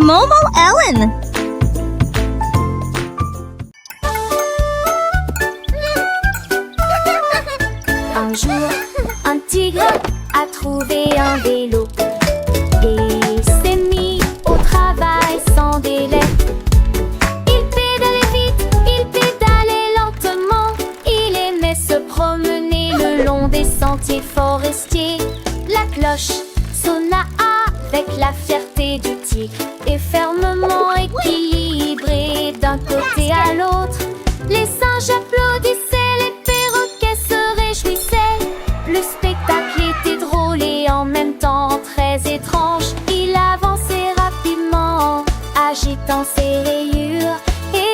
Momo Ellen. Un jour, un tigre a trouvé un vélo et s'est mis au travail sans délai. Il pédalait vite, il pédalait lentement. Il aimait se promener le long des sentiers forestiers. La cloche sonna avec la fierté du tigre et fermement équilibré d'un côté à l'autre. Les singes applaudissaient, les perroquets se réjouissaient. Le spectacle était drôle et en même temps très étrange. Il avançait rapidement, agitant ses rayures, et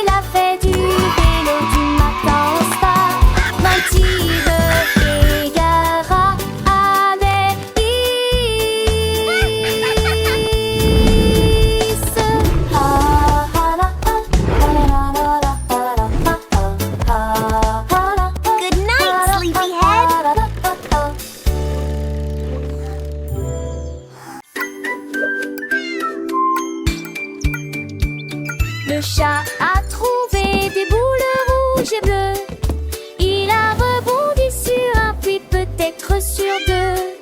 il a fait du vélo du matin au soir. D'un tigre égara avec Good night, sleepyhead. Le chat a trouvé des boules rouges et bleues. Il a rebondi sur un puits, peut-être sur deux.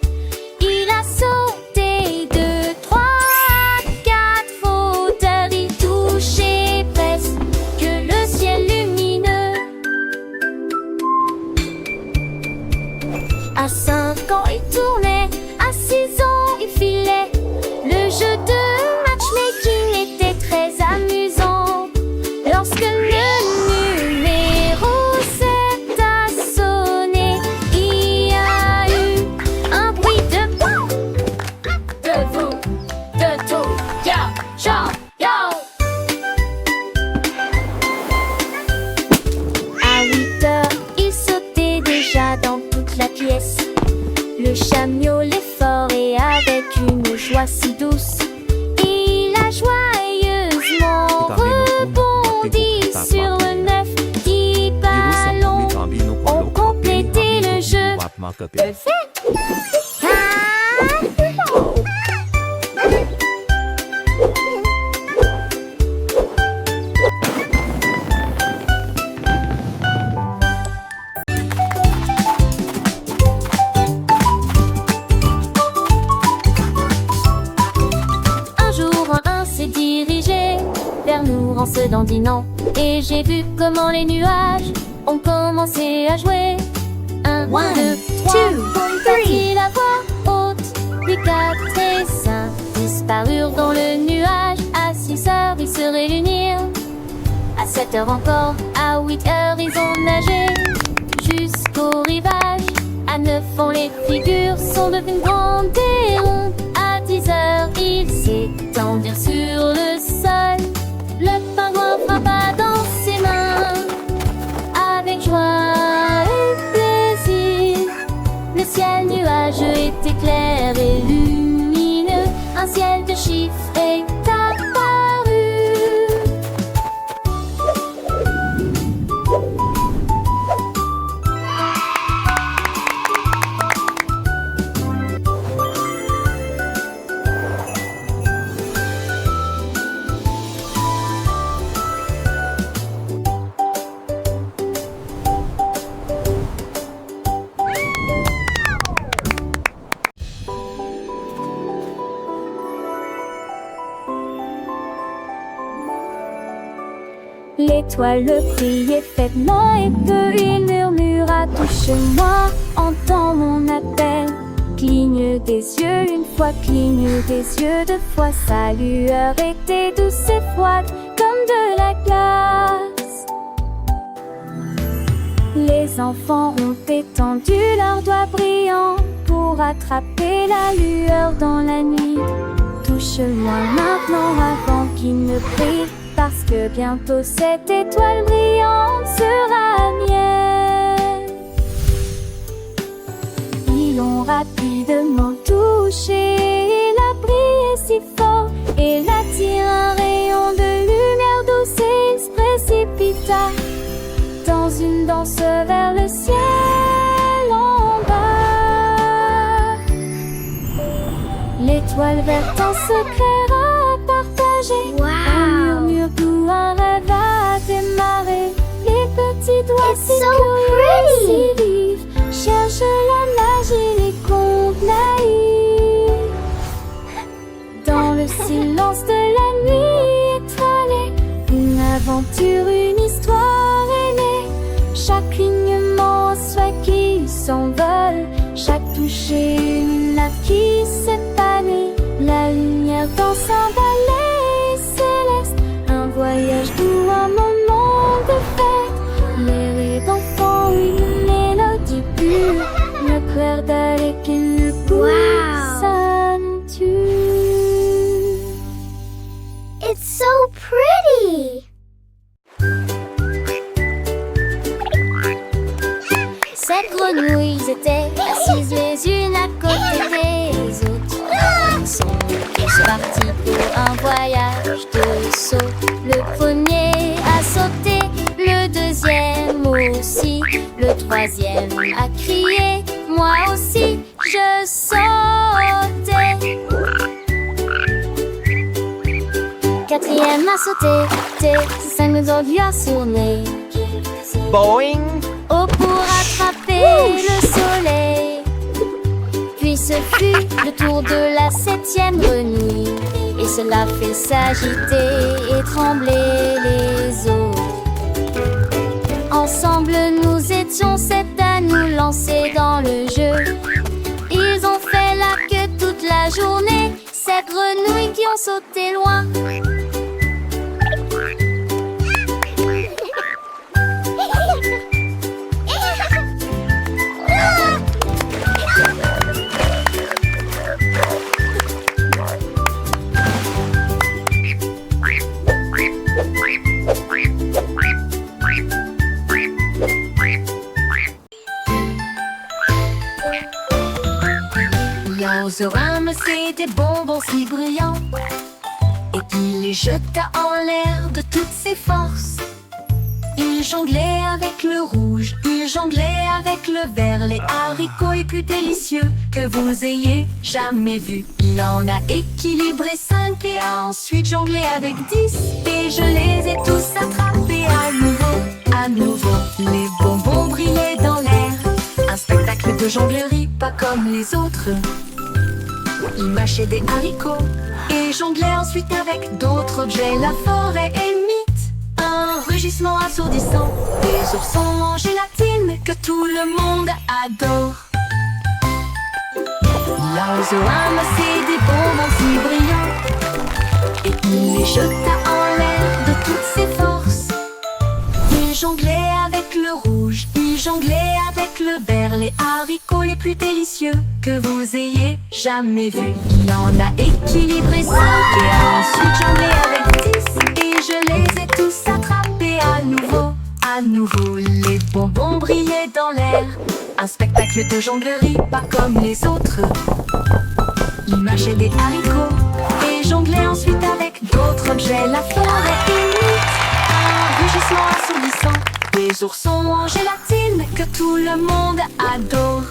Il a sauté 2, 3, 4 fauteurs. Il touchait presque le ciel lumineux. À 5 ans, il tournait. À 6 ans, il filait. Le jeu de matchmaking était très amusant. Lorsque le numéro 7 a sonné, il y a eu un bruit de vous, de tout, yo, yo, yo. À 8 heures, il sautait déjà dans toute la pièce. Le chat miaulait fort et avec une joie si douce. Il a joyeusement rebondi sur le 9. 10 ballons ont complété le jeu. Un jour, un s'est dirigé vers nous en se dandinant. Et j'ai vu comment les nuages ont commencé à jouer. 1, 2, 3, partit la voix haute. Puis 4 et 5 disparurent dans le nuage. À 6 heures, ils se réunirent. À 7 heures encore, à 8 heures, ils ont nagé jusqu'au rivage. À 9 ans, les figures sont devenues grandes et rondes. À 10 heures, ils s'étendirent sur le sol. Le pingouin frappa dans ses mains avec joie et plaisir. Le ciel nuageux était clair et lumineux. Un ciel de chiffres est apparu. L'étoile priait faitement et peu il murmura: touche-moi, entends mon appel. Cligne des yeux une fois, cligne des yeux deux fois. Sa lueur était douce et froide comme de la glace. Les enfants ont étendu leurs doigts brillants pour attraper la lueur dans la nuit. Touche-moi maintenant avant qu'il ne brille, parce que bientôt cette étoile brillante sera mienne. Ils l'ont rapidement touché, il a brillé si fort, et il attire un rayon de lumière douce et il se précipita dans une danse vers le ciel en bas. L'étoile verte en secret rapporta nager. Wow. Un murmure doux, un rêve a démarré. Les petits doigts It's si so curieux, pretty. si vifs, cherchent la magie, les contes naïfs. Dans le silence de la nuit étoilée, une aventure, une histoire est née. Chaque clignement, un souhait qui s'envole, chaque toucher, une latte qui s'épanouit. La lumière danse un ballet céleste, un voyage doux, un moment de fête. Les rires d'enfants, une mélodie pure, le clair d'aller qui le Wow. s'entue. It's so pretty. Ces grenouilles étaient assises les unes à côté des autres. Ils sont tous partis pour un voyage de saut. Le premier a sauté, le deuxième aussi, le troisième a crié, moi aussi je sautais. Quatrième a sauté, cinq autres lui a sourné. Boing! Oh, pour attraper le soleil. Puis ce fut le tour de la septième grenouille, et cela fait s'agiter et trembler les autres. Ensemble nous étions sept à nous lancer dans le jeu. Ils ont fait la queue toute la journée, ces grenouilles qui ont sauté loin. L'Ozorama, c'est des bonbons si brillants, et il les jeta en l'air de toutes ses forces. Il jonglait avec le rouge, il jonglait avec le vert, les haricots les plus délicieux que vous ayez jamais vus. Il en a équilibré 5 et a ensuite jonglé avec 10, et je les ai tous attrapés à nouveau, à nouveau. Les bonbons brillaient dans l'air, un spectacle de jonglerie pas comme les autres. Il mâchait des haricots et jonglait ensuite avec d'autres objets. La forêt imite un rugissement assourdissant, des oursons en gélatine que tout le monde adore. L'Ozorama, c'est des bonbons si brillants, et il les jeta en l'air de toutes ses forces. Il jonglait avec le rouge, il jonglait avec le vert, les haricots les plus délicieux que vous ayez jamais vus. Il en a équilibré 5 et a ensuite jonglé avec 10, et je les ai tous attrapés à nouveau, à nouveau. Les bonbons brillaient dans l'air, un spectacle de jonglerie pas comme les autres. Il mâchait des haricots et jonglait ensuite avec d'autres objets. La forêt imite un rugissement assourdissant, des oursons en gélatine que tout le monde adore.